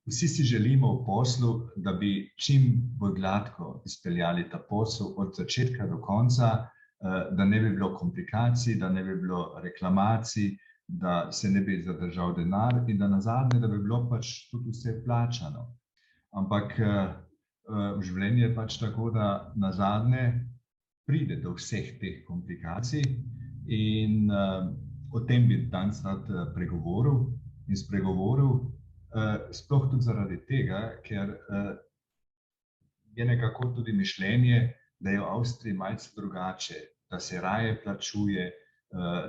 Vsi si želimo v poslu, da bi čim bolj gladko izpeljali ta posel od začetka do konca, da ne bi bilo komplikacij, da ne bi bilo reklamacij, da se ne bi zadržal denar in da nazadnje, da bi bilo pač tudi vse plačano. Ampak v življenju je pač tako, da nazadnje pride do vseh teh komplikacij in o tem bi danes rad pregovoril in spregovoril, sploh tudi zaradi tega, ker je nekako tudi mišljenje, da je v Avstriji malce drugače, da se raje plačuje,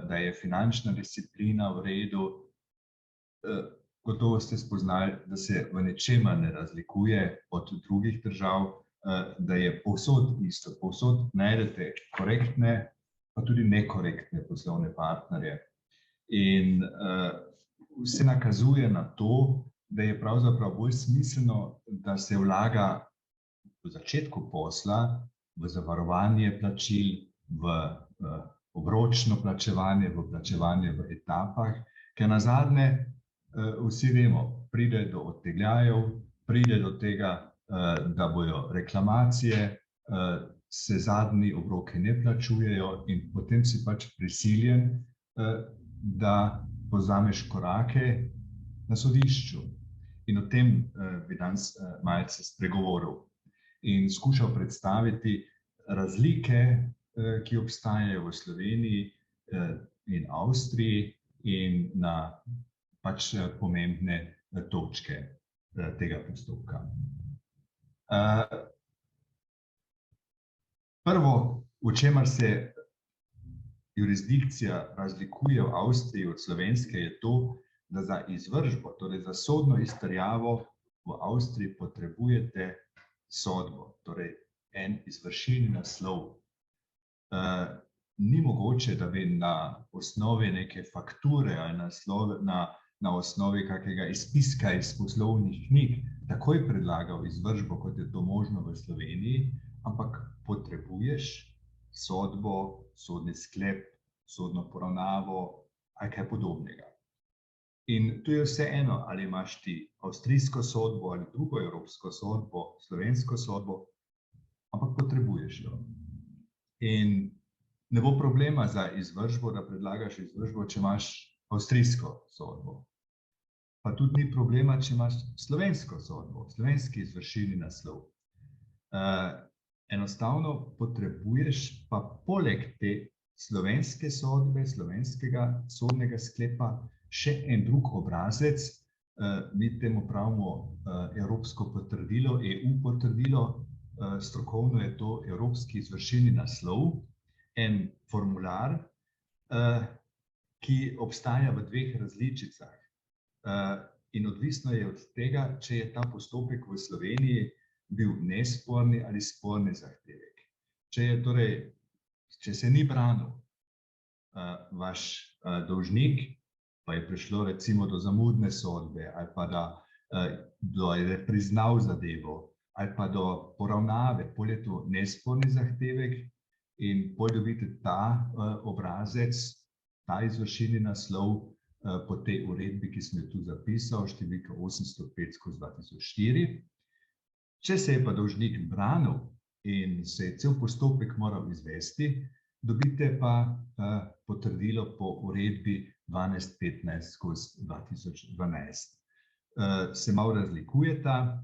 da je finančna disciplina v redu. Gotovo ste spoznali, da se v ničemer ne razlikuje od drugih držav, da je povsod isto, povsod najdete korektne, pa tudi nekorektne poslovne partnerje. In vse nakazuje na to, da je pravzaprav bolj smiselno, da se vlaga v začetku posla, v zavarovanje plačil, v obročno plačevanje, v plačevanje v etapah, ker nazadnje vsi vemo, pride do odtegljajev, pride do tega, da bojo reklamacije, se zadnji obroki ne plačujejo in potem si pač prisiljen, da povzameš korake na sodišču. In o tem bi danes malce spregovoril in skušal predstaviti razlike, ki obstajajo v Sloveniji in Avstriji in na pač pomembne točke tega postopka. Prvo, v čemer se jurisdikcija razlikuje v Avstriji od slovenske, je to, da za izvršbo, torej za sodno izterjavo v Avstriji potrebujete sodbo, torej en izvršilni naslov. Ni mogoče, da bi na osnovi neke fakture ali na osnovi kakega izpiska iz poslovnih knjig takoj predlagal izvršbo, kot je to možno v Sloveniji, ampak potrebuješ sodbo, sodni sklep, sodno poravnavo ali kaj podobnega. In tu je vseeno, ali imaš ti avstrijsko sodbo ali drugo evropsko sodbo, slovensko sodbo, ampak potrebuješ jo. In ne bo problema za izvršbo, da predlagaš izvršbo, če imaš avstrijsko sodbo. Pa tudi ni problema, če imaš slovensko sodbo, slovenski izvršilni naslov. Enostavno potrebuješ pa poleg te slovenske sodbe, slovenskega sodnega sklepa, še en drug obrazec, mi temu pravimo evropsko potrdilo, EU potrdilo, strokovno je to evropski izvršilni naslov, en formular, ki obstaja v dveh različicah. In odvisno je od tega, če je ta postopek v Sloveniji bil nesporni ali sporni zahtevek. Če se ni branil vaš dolžnik, pa je prišlo recimo do zamudne sodbe, ali pa da je priznal zadevo, ali pa do poravnave, potem je to nesporni zahtevek in potem dobite ta obrazec, ta izvršilni naslov po tej uredbi, ki sem jo tu zapisal, številka 805/2004. Če se je pa dolžnik branil in se je cel postopek moral izvesti, dobite pa potrdilo po uredbi 1215/2012. Se malo razlikujeta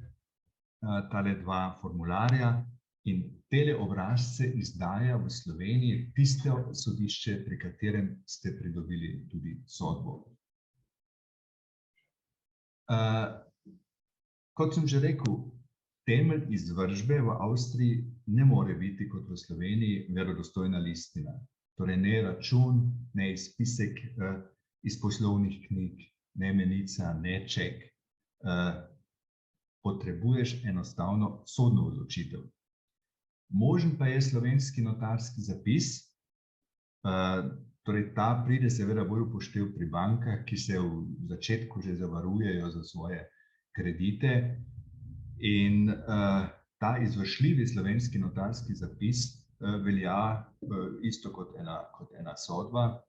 tale dva formularja in tele obrazce izdaja v Sloveniji tisto sodišče, pri katerem ste pridobili tudi sodbo. Kot sem že rekel, temelj izvršbe v Avstriji ne more biti kot v Sloveniji verodostojna listina. Torej ne račun, ne izpisek iz poslovnih knjig, ne menica, ne ček. Potrebuješ enostavno sodno odločitev. Možen pa je slovenski notarski zapis, torej ta pride seveda bolj v poštev pri bankah, ki se v začetku že zavarujejo za svoje kredite. In ta izvršljivi slovenski notarski zapis velja isto kot ena sodba.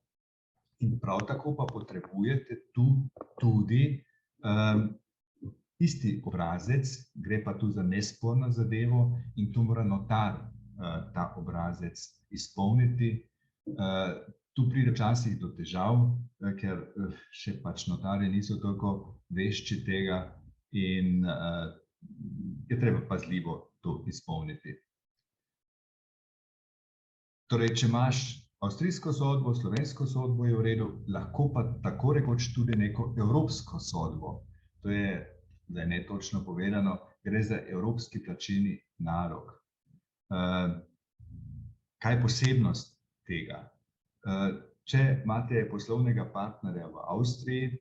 In prav tako pa potrebujete tu tudi isti obrazec, gre pa tu za nesporno zadevo in tu mora notar ta obrazec izpolniti. Tu pride včasih do težav, ker še pač notarji niso toliko vešči tega in je treba pazljivo to izpolniti. Torej, če imaš avstrijsko sodbo, slovensko sodbo je v redu, lahko pa tako rekoč tudi neko evropsko sodbo. To je, da je netočno povedano, gre za evropski plačilni nalog. Kaj je posebnost tega? Če imate poslovnega partnerja v Avstriji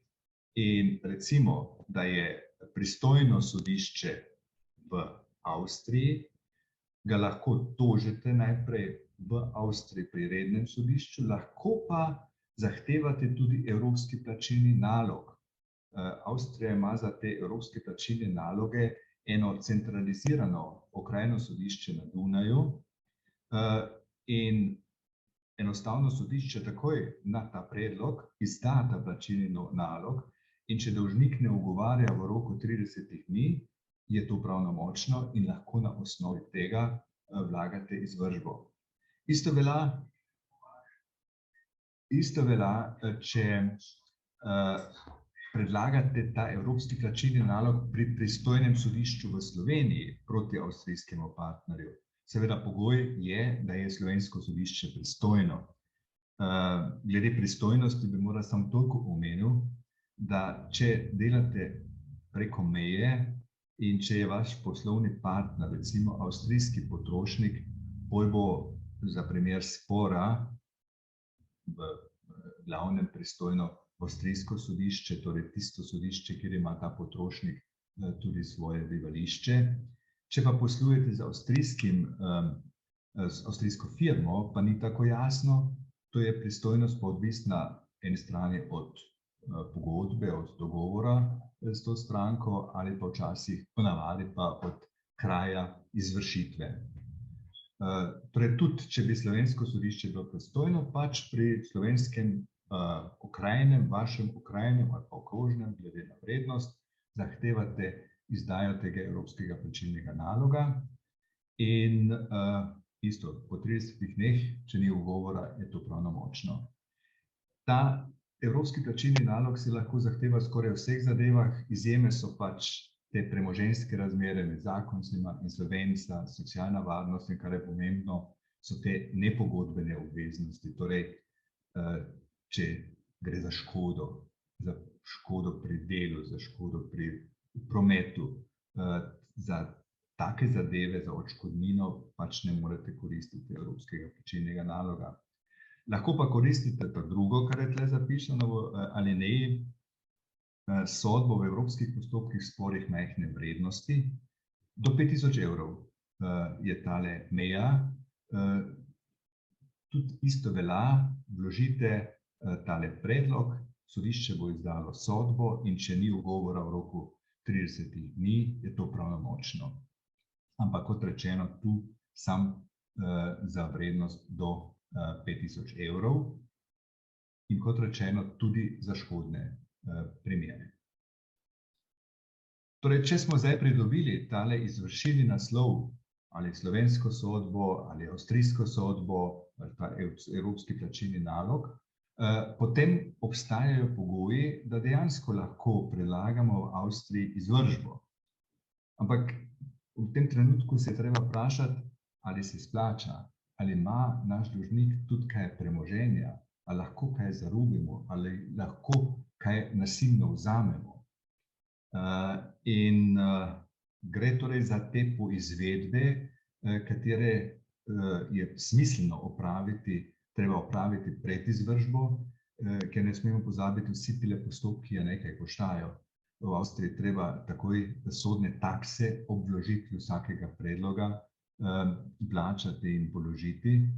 in recimo, da je pristojno sodišče v Avstriji, ga lahko tožite najprej v Avstriji pri rednem sodišču, lahko pa zahtevate tudi evropski plačilni nalog. Avstrija ima za te evropske plačilne naloge eno centralizirano okrajno sodišče na Dunaju in enostavno sodišče takoj na ta predlog izda ta plačilni nalog in če dolžnik ne ugovarja v roku 30 dni, je to pravnomočno in lahko na osnovi tega vlagate izvršbo. Isto velja, če predlagate ta evropski plačilni nalog pri pristojnem sodišču v Sloveniji proti avstrijskemu partnerju. Seveda pogoj je, da je slovensko sodišče pristojno. Glede pristojnosti bi moral samo toliko omenil, da če delate preko meje in če je vaš poslovni partner, recimo avstrijski potrošnik, bolj bo za primer spora v glavnem pristojno avstrijsko sodišče, torej tisto sodišče, kjer ima ta potrošnik tudi svoje bivališče. Če pa poslujete z avstrijsko firmo, pa ni tako jasno, to je pristojnost pa odvisna eni strani od pogodbe, od dogovora s to stranko ali pa včasih ponavadi pa od kraja izvršitve. Torej tudi, če bi slovensko sodišče bilo pristojno, pač pri slovenskem okrajnem, vašem okrajnem ali pa okrožnem, glede na vrednost, zahtevate izdajo tega evropskega plačilnega naloga in isto, po 30 dneh, če ni ugovora, je to pravnomočno. Ta evropski plačilni nalog se lahko zahteva skoraj v vseh zadevah, izjeme so pač te premoženjske razmere med zakoncima, insolvenca, socialna varnost in kar je pomembno, so te nepogodbene obveznosti, torej če gre za škodo pri delu, za škodo pri prometu, za take zadeve, za odškodnino pač ne morete koristiti evropskega plačilnega naloga. Lahko pa koristite pa drugo, kar je tle zapisano v alineji, sodbo v evropskih postopkih sporih majhne vrednosti. Do 5000 evrov je tale meja. Tudi isto velja, vložite tale predlog, sodišče bo izdalo sodbo in če ni ugovora v roku 30 dni, je to pravnomočno. Ampak kot rečeno, tu sam za vrednost do 5000 evrov in kot rečeno tudi za škodne primere. Torej, če smo zdaj pridobili tale izvršilni naslov ali slovensko sodbo ali avstrijsko sodbo ali ta evropski plačilni nalog, potem obstajajo pogoji, da dejansko lahko predlagamo v Avstriji izvršbo. Ampak v tem trenutku se je treba vprašati, ali se splača, ali ima naš dolžnik tudi kaj premoženja, ali lahko kaj zarubimo, ali lahko kaj nasilno vzamemo. In gre torej za te poizvedbe, katere je smiselno treba opraviti pred izvršbo, ker ne smemo pozabiti, vsi tile postopki nekaj koštajo. V Avstriji treba takoj sodne takse ob vložitvi vsakega predloga plačati in položiti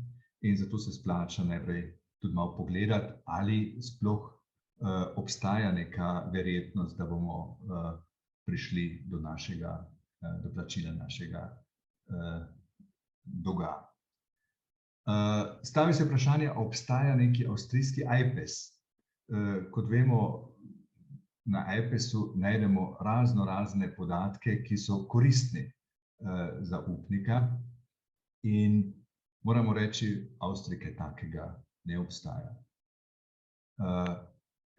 in zato se splača najprej tudi malo pogledati, ali sploh obstaja neka verjetnost, da bomo prišli do plačila našega dolga. Stavi se vprašanje, obstaja neki avstrijski AIPES. Kot vemo, na iPesu najdemo razne podatke, ki so koristni za upnika, in moramo reči, v Avstriji kaj takega ne obstaja.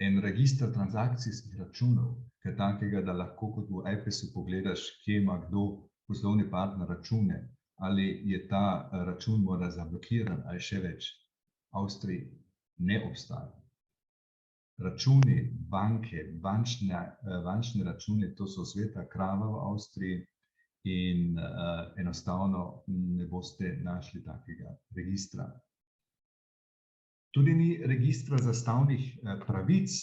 En register transakcijskih računov, kaj takega, da lahko kot v iPesu pogledaš, kje ima kdo poslovni partner račune, ali je ta račun morda zablokiran ali še več, v Avstriji ne obstaja. Računi, banke, bančne račune, to so sveta krava v Avstriji in enostavno ne boste našli takega registra. Tudi ni registra zastavnih pravic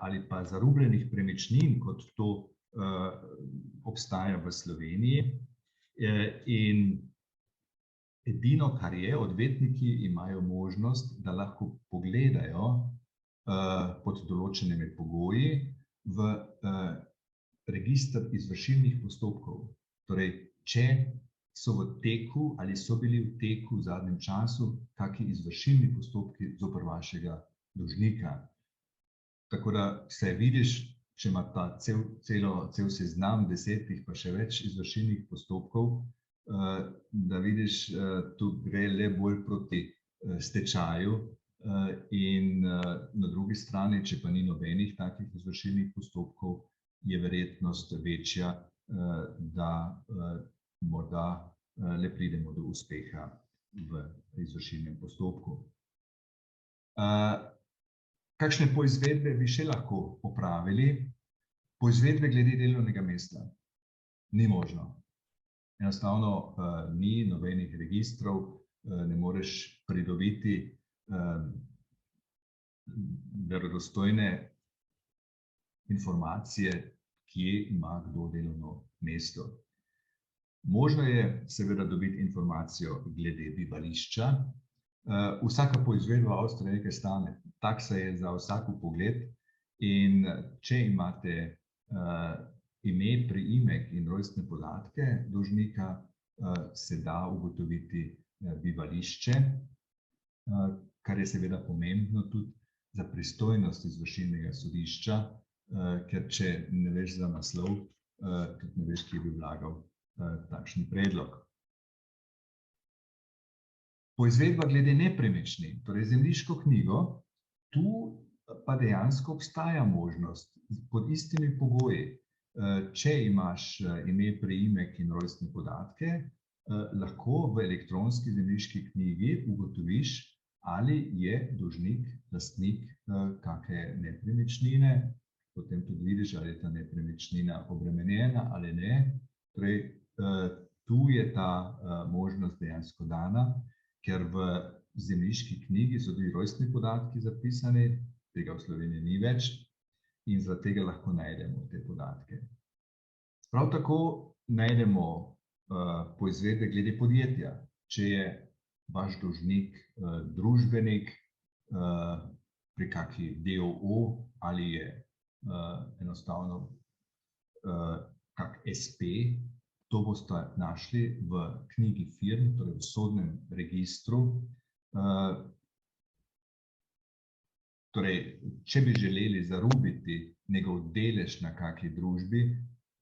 ali pa zarubljenih premičnin, kot to obstaja v Sloveniji. In edino, kar je, odvetniki imajo možnost, da lahko pogledajo pod določenimi pogoji v register izvršilnih postopkov. Torej, če so v teku ali so bili v teku v zadnjem času kakšni izvršilni postopki zoper vašega dolžnika. Tako da se vidiš, če ima ta cel seznam 10 pa še več izvršilnih postopkov, da vidiš, tu gre le bolj proti stečaju, in na drugi strani, če pa ni nobenih takih izvršilnih postopkov, je verjetnost večja, da morda le pridemo do uspeha v izvršilnem postopku. Kakšne poizvedbe bi še lahko opravili? Poizvedbe glede delovnega mesta ni možno. Enostavno ni nobenih registrov, ne moreš pridobiti verodostojne informacije, kje ima kdo delovno mesto. Možno je seveda dobiti informacijo glede bivališča. Vsaka poizvedba v Avstriji nekaj stane. Taksa je za vsak vpogled in če imate ime, priimek in rojstne podatke dolžnika, se da ugotoviti bivališče, kar je seveda pomembno tudi za pristojnost izvršilnega sodišča, ker če ne veš za naslov, tudi ne veš, kje bi vlagal takšen predlog. Poizvedba glede nepremičnin, torej zemljiško knjigo, tu pa dejansko obstaja možnost pod istimi pogoji. Če imaš ime, priimek in rojstne podatke, lahko v elektronski zemljiški knjigi ugotoviš, ali je dolžnik lastnik kakšne nepremičnine, potem tudi vidiš, ali je ta nepremičnina obremenjena ali ne. Torej, tu je ta možnost dejansko dana, ker v zemljiški knjigi so tudi rojstni podatki zapisani, tega v Sloveniji ni več in zaradi tega lahko najdemo te podatke. Prav tako najdemo poizvedbe glede podjetja. Če je vaš dolžnik družbenik pri kakšni d. o. o. ali je enostavno kak SP, to boste našli v knjigi firm, torej v sodnem registru. Torej, če bi želeli zarubiti njegov delež na kakšni družbi,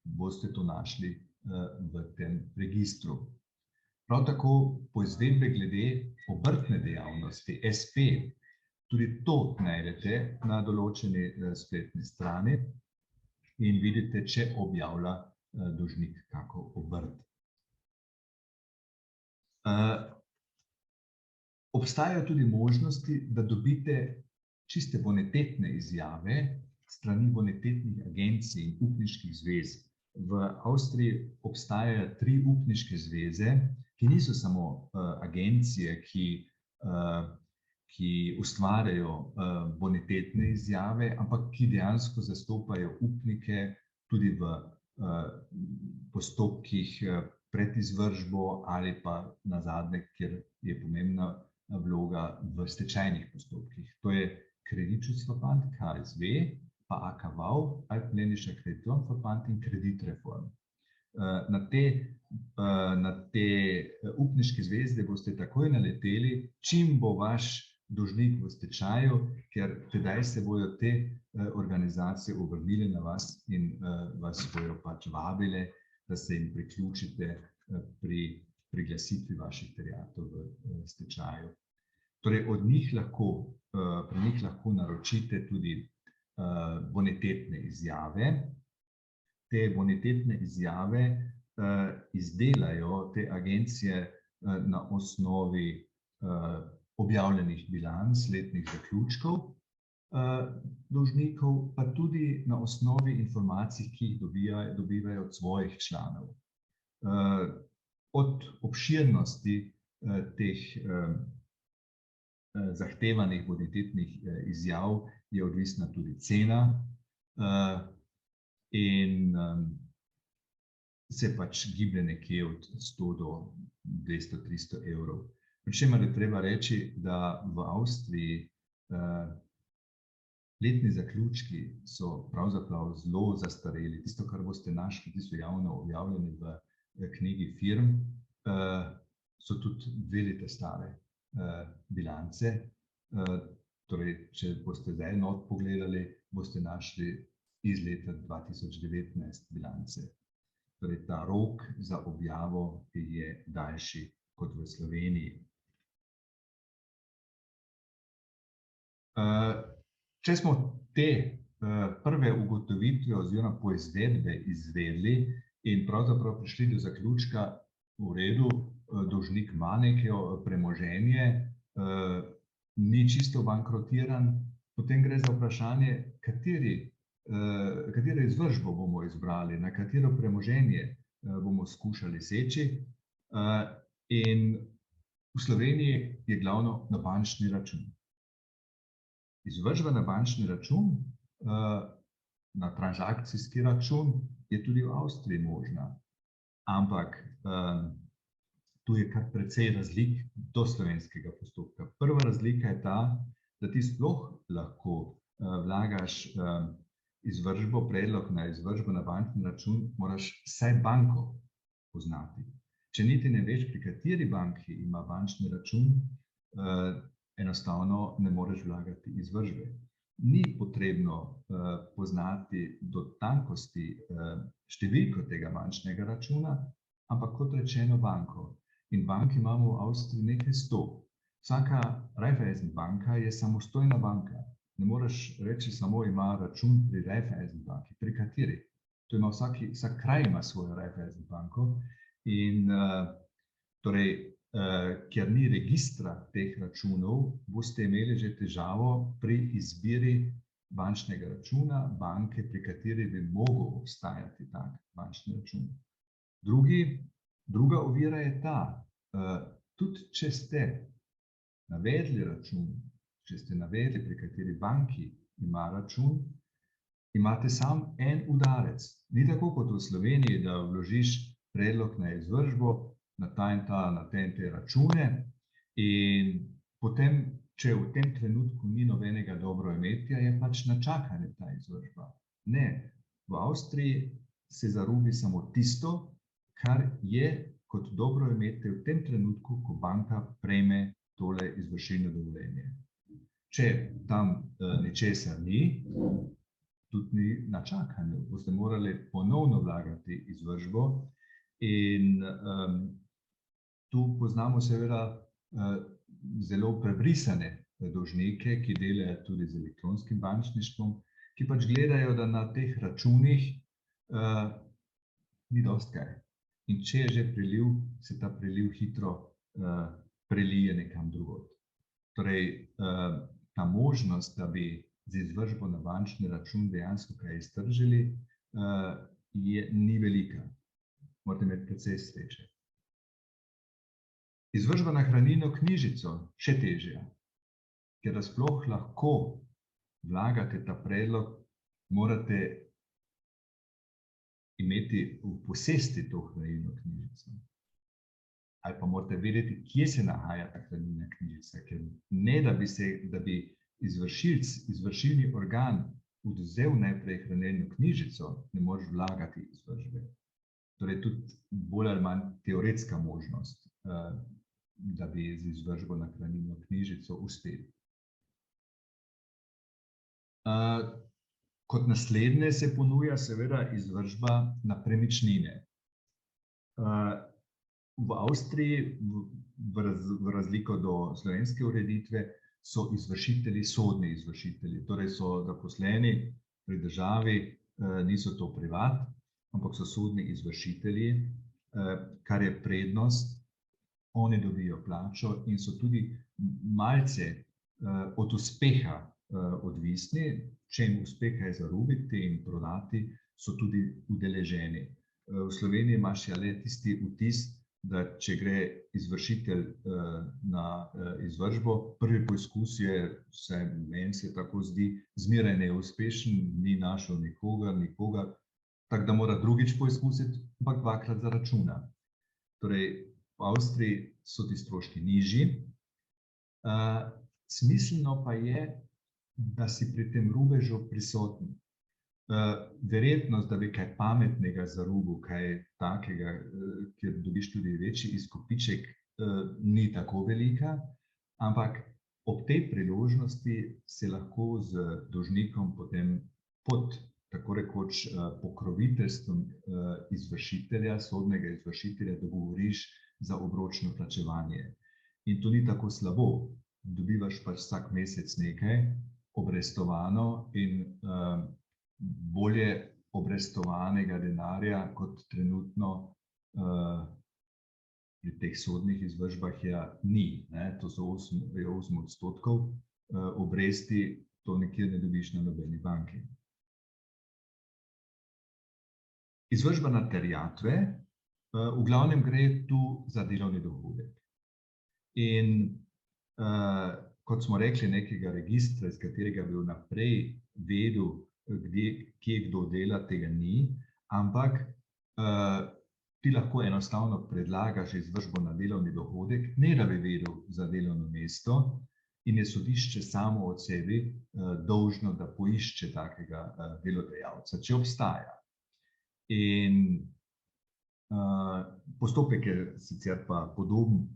boste to našli v tem registru. Prav tako poizvedbe glede obrtne dejavnosti, SP, tudi to najdete na določeni spletni strani in vidite, če objavlja dolžnik kako obrt. Obstajajo tudi možnosti, da dobite čiste bonitetne izjave strani bonitetnih agencij in upniških zvez. V Avstriji obstajajo 3 upniške zveze, ki niso samo agencije, ki ustvarjajo bonitetne izjave, ampak ki dejansko zastopajo upnike tudi v postopkih pred izvršbo ali pa nazadnje, kjer je pomembna vloga v stečajnih postopkih. To je Kreditschutzverband, KSV, pa AKV, Alpenländischer Kreditorenverband in Kreditreform. Na te upniške zvezde boste takoj naleteli, čim bo vaš dolžnik v stečaju, ker tedaj se bodo te organizacije obrnile na vas in vas bodo pač vabile, da se jim priključite pri priglasitvi vaših terjatev v stečaju. Torej, pri njih lahko naročite tudi bonitetne izjave. Te bonitetne izjave izdelajo te agencije na osnovi objavljenih bilanc, letnih zaključkov dolžnikov, pa tudi na osnovi informacij, ki jih dobivajo od svojih članov. Od obširnosti teh zahtevanih bonitetnih izjav je odvisna tudi cena in se pač giblje nekje od 100 do 200-300 evrov. Pri čemer je treba reči, da v Avstriji letni zaključki so pravzaprav zelo zastareli. Tisto, kar boste našli, ki so javno objavljeni v knjigi firm, so tudi 2 leta stare bilance. Torej, če boste zdaj not pogledali, boste našli iz leta 2019 bilance. Torej, ta rok za objavo je daljši kot v Sloveniji. Če smo te prve ugotovitve oziroma poizvedbe izvedli in pravzaprav prišli do zaključka, v redu, dolžnik ima neko premoženje, ni čisto bankrotiran, potem gre za vprašanje, katero izvršbo bomo izbrali, na katero premoženje bomo skušali seči. In v Sloveniji je glavno na bančni račun. Izvršba na bančni račun, na transakcijski račun, je tudi v Avstriji možna. Ampak tu je kar precej razlik do slovenskega postopka. Prva razlika je ta, da ti sploh lahko vlagaš izvršbo, predlog na izvršbo na bančni račun, moraš vsaj banko poznati. Če niti ne veš, pri kateri banki ima bančni račun, enostavno ne moreš vlagati izvršbe. Ni potrebno poznati do tankosti številko tega bančnega računa, ampak kot rečeno banko. In bank imamo v Avstriji nekaj 100. Vsaka Raiffeisen banka je samostojna banka. Ne moreš reči samo ima račun pri Raiffeisen banki. Pri kateri? To ima vsak kraj ima svojo Raiffeisen banko. In torej, ker ni registra teh računov, boste imeli že težavo pri izbiri bančnega računa, banke, pri kateri bi mogel obstajati tak bančni račun. Druga ovira je ta, tudi če ste navedli račun, če ste navedli, pri kateri banki ima račun, imate samo en udarec. Ni tako kot v Sloveniji, da vložiš predlog na izvršbo, na ta in te račune in potem, če v tem trenutku ni nobenega dobroimetja, je pač na čakanje ta izvršba. Ne, v Avstriji se zarubi samo tisto, kar je kot dobroimetje v tem trenutku, ko banka prejme tole izvršilno dovoljenje. Če tam ničesar ni, tudi ni na čakanju, boste morali ponovno vlagati izvršbo. In tu poznamo seveda zelo prebrisane dolžnike, ki delajo tudi z elektronskim bančništvom, ki pač gledajo, da na teh računih ni dosti kaj. In če je že priliv, se ta priliv hitro prelije nekam drugod. Torej, ta možnost, da bi z izvršbo na bančni račun dejansko kaj iztržili, ni velika. Morate imeti precej sreče. Izvršba na hranilno knjižico še težja, ker da sploh lahko vlagate ta predlog, morate imeti v posesti to hranilno knjižico. Ali pa morate vedeti, kje se nahaja ta hranilna knjižica, ker ne, da bi izvršilni organ odvzel najprej hranilno knjižico, ne moreš vlagati izvršbe. Torej, tudi bolj ali manj teoretska možnost, da bi z izvršbo na hranilno knjižico uspeli. Kot naslednje se ponuja seveda izvršba na premičnine. V Avstriji, v razliko do slovenske ureditve, so izvršitelji sodni izvršitelji, torej so zaposleni pri državi, niso to privat, ampak so sodni izvršitelji, kar je prednost, oni dobijo plačo in so tudi malce od uspeha odvisni, če jim uspeha zarubiti in prodati, so tudi udeleženi. V Sloveniji imaš le tisti vtis, da če gre izvršitelj na izvršbo, prvi poizkus je, vsaj meni se tako zdi, zmeraj neuspešen, ni našel nikogar, tako da mora drugič poizkusiti, ampak dvakrat zaračuna. Torej, v Avstriji so ti stroški nižji. Smiselno pa je, da si pri tem rubežu prisoten. Verjetnost, da bi kaj pametnega zarubil, kaj takega, kjer dobiš tudi večji izkupiček, ni tako velika, ampak ob tej priložnosti se lahko z dolžnikom potem pod tako rekoč pokroviteljstvom izvršitelja, sodnega izvršitelja dogovoriš za obročno plačevanje. In to ni tako slabo, dobivaš pač vsak mesec nekaj obrestovano in bolje obrestovanega denarja, kot trenutno pri teh sodnih izvršbah ni. To so 8% obresti, to nikjer ne dobiš na nobeni banki. Izvršba na terjatve, v glavnem gre tu za delovni dohodek. In kot smo rekli, nekega registra, iz katerega bi vnaprej vedel, kje kdo dela, tega ni, ampak ti lahko enostavno predlagaš izvršbo na delovni dohodek, ne da bi vedel za delovno mesto, in je sodišče samo od sebi dolžno, da poišče takega delodajalca, če obstaja. In postopek je sicer pa podoben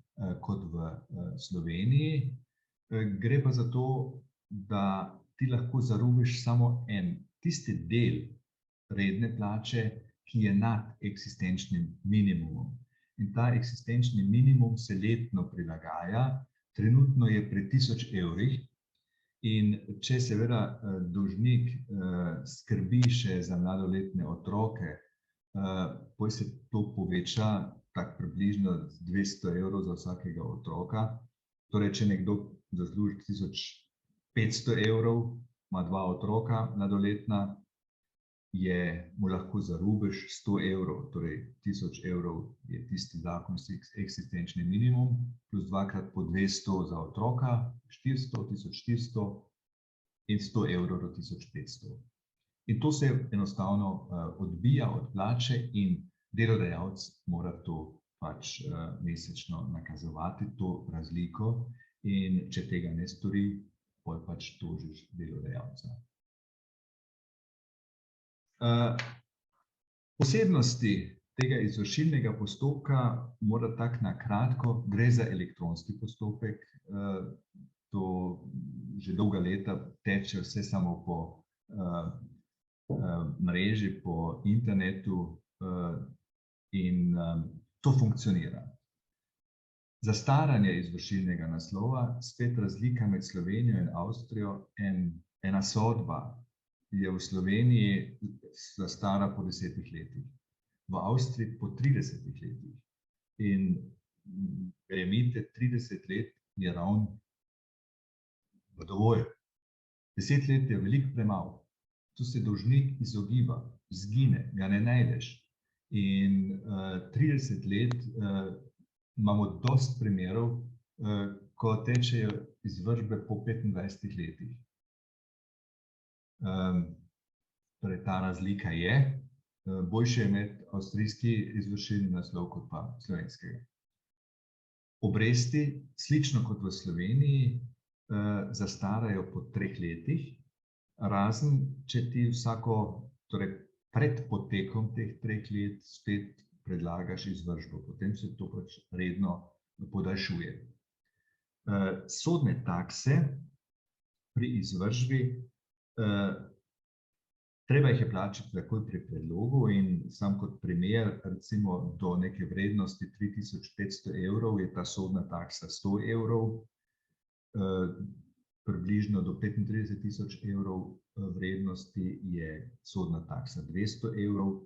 kot v Sloveniji, gre pa za to, da ti lahko zarubiš samo tisti del redne plače, ki je nad eksistenčnim minimumom. In ta eksistenčni minimum se letno prilagaja, trenutno je pri 1000 evrih, in če seveda dolžnik skrbi še za mladoletne otroke, potem se to poveča tako približno 200 evrov za vsakega otroka. Torej, če nekdo zasluži 1500 evrov, ima 2 otroka mladoletna, mu lahko zarubiš 100 evrov, torej 1000 evrov je tisti zakonski eksistenčni minimum, plus 2x po 200 za otroka, 400, 1400 in 100 evrov do 1500. In to se enostavno odbija od plače in delodajalec mora to pač mesečno nakazovati, to razliko, in če tega ne stori, potem pač tožiš delodajalca. Posebnosti tega izvršilnega postopka mora tako na kratko, gre za elektronski postopek, to že dolga leta teče vse samo po mreži, po internetu in to funkcionira. Zastaranje izvršilnega naslova, spet razlika med Slovenijo in Avstrijo, ena sodba je v Sloveniji zastara po 10 letih, v Avstriji po 30 letih. In verjemite, 30 let je ravno dovolj. 10 let je veliko premalo. Tu se dolžnik izogiba, izgine, ga ne najdeš. In 30 let imamo dosti primerov, ko tečejo izvršbe po 25 letih. Torej, ta razlika je, boljše je imeti avstrijski izvršilni naslov kot pa slovenskega. Obresti, slično kot v Sloveniji, zastarajo po 3 letih, razen če ti torej pred potekom teh 3 let spet predlagaš izvršbo, potem se to pač redno podaljšuje. Sodne takse pri izvršbi Treba jih je plačati takoj pri predlogu in sam kot primer, recimo do neke vrednosti 3500 evrov je ta sodna taksa 100 evrov, približno do 35 000 evrov vrednosti je sodna taksa 200 evrov,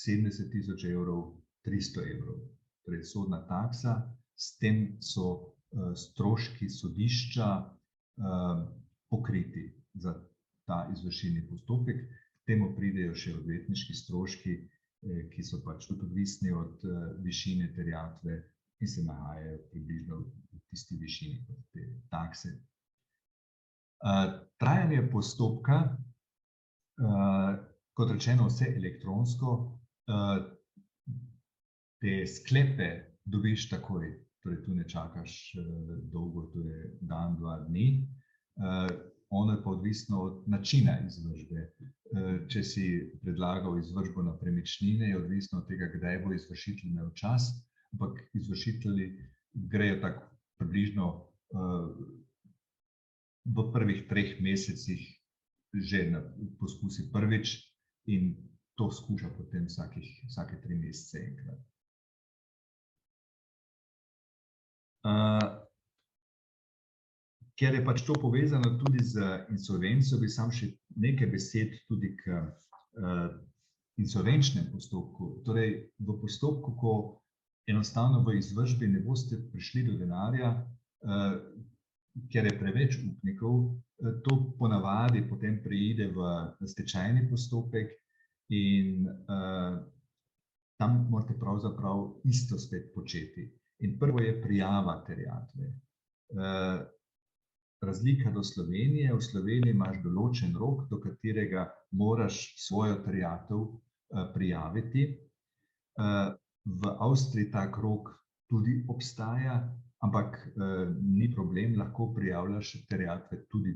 70 000 evrov 300 evrov. Torej sodna taksa, s tem so stroški sodišča pokriti za ta izvršilni postopek. K temu pridejo še odvetniški stroški, ki so pač tudi odvisni od višine terjatve in se nahajajo približno v tisti višini kot te takse. Trajanje postopka, kot rečeno, vse elektronsko, te sklepe dobiš takoj, torej tu ne čakaš dolgo, to je dan, 2 dni. Ono je pa odvisno od načina izvršbe. Če si predlagal izvršbo na premičnine, je odvisno od tega, kdaj bo izvršitelj imel čas, ampak izvršitelji grejo tako približno v prvih 3 mesecih že poskusi prvič in to skuša potem vsake 3 mesece enkrat. Ker je pač to povezano tudi z insolvenco, bi sam še nekaj besed tudi k insolvenčnem postopku. Torej, v postopku, ko enostavno v izvršbi ne boste prišli do denarja, ker je preveč upnikov, to ponavadi potem preide v stečajni postopek in tam morate pravzaprav isto spet početi. In prvo je prijava terjatve. Razlika do Slovenije, v Sloveniji imaš določen rok, do katerega moraš svojo terjatev prijaviti. V Avstriji tak rok tudi obstaja, ampak ni problem, lahko prijavljaš terjatve tudi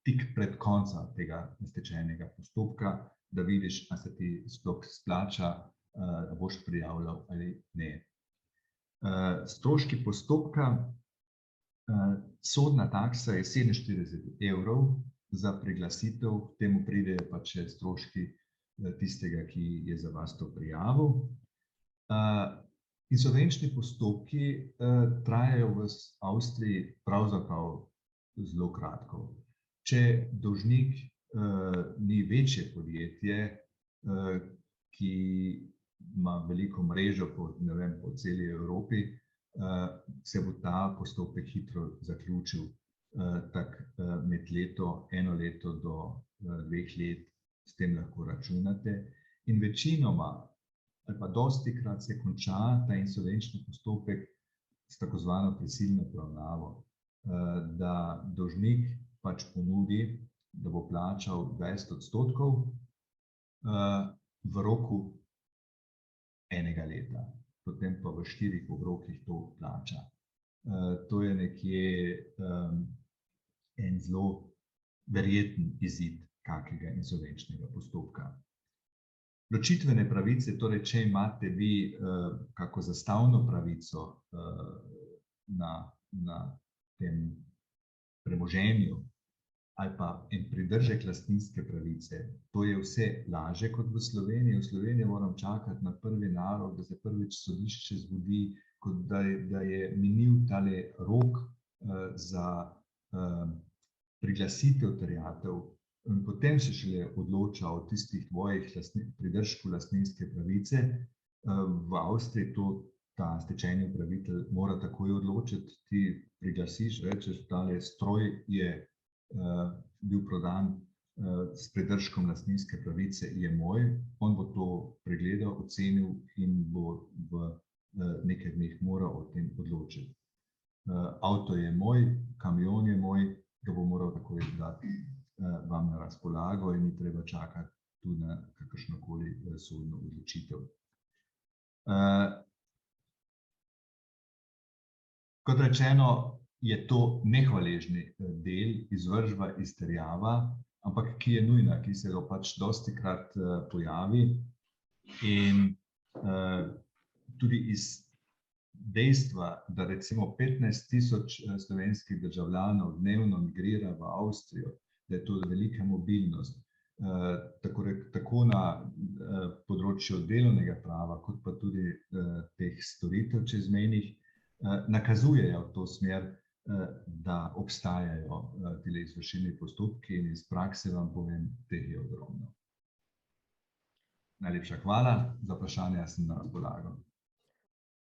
tik pred koncem tega stečajnega postopka, da vidiš, ali se ti sploh splača, da boš prijavljal ali ne. Stroški postopka. Sodna taksa je 47 evrov za priglasitev, k temu pridejo pa še stroški tistega, ki je za vas to prijavil. Insolvenčni postopki trajajo v Avstriji pravzaprav zelo kratko. Če dolžnik ni večje podjetje, ki ima veliko mrežo po celi Evropi, se bo ta postopek hitro zaključil, tako med eno leto do 2 let, s tem lahko računate. In večinoma, ali pa dostikrat se konča ta insolvenčni postopek s tako zvano prisilno poravnavo, da dolžnik pač ponudi, da bo plačal 20% v roku 1 leta. Potem pa v 4 obrokih to plača. To je nekje en zelo verjeten izid kakega insolvenčnega postopka. Ločitvene pravice, torej če imate vi kako zastavno pravico na tem premoženju ali pa en pridržek lastninske pravice, to je vse lažje kot v Sloveniji. V Sloveniji moram čakati na prvi narok, da se prvič sodišče zbudi, kot da je minil tale rok za priglasitev terjatev. In potem se šele odloča o tistih tvojih pridržkov lastninske pravice. V Avstriji ta stečajni upravitelj mora takoj odločiti, ti priglasiš, rečeš, tale stroj je bil prodan s pridržkom lastninske pravice, je moj, on bo to pregledal, ocenil in bo v nekaj dneh moral o tem odločiti. Avto je moj, kamion je moj, ga bo moral takoj dati vam na razpolago in ni treba čakati tudi na kakršnokoli sodno odločitev. Kot rečeno, je to nehvaležni del, izvršba, izterjava, ampak ki je nujna, ki se pač dostikrat pojavi in tudi iz dejstva, da recimo 15.000 slovenskih državljanov dnevno migrira v Avstrijo, da je to velika mobilnost, tako na področju delovnega prava, kot pa tudi teh storitev čezmejnih, nakazujejo v to smer, da obstajajo ti izvršilni postopki in iz prakse vam povem, teh je ogromno. Najlepša hvala, za vprašanja sem na razpolago.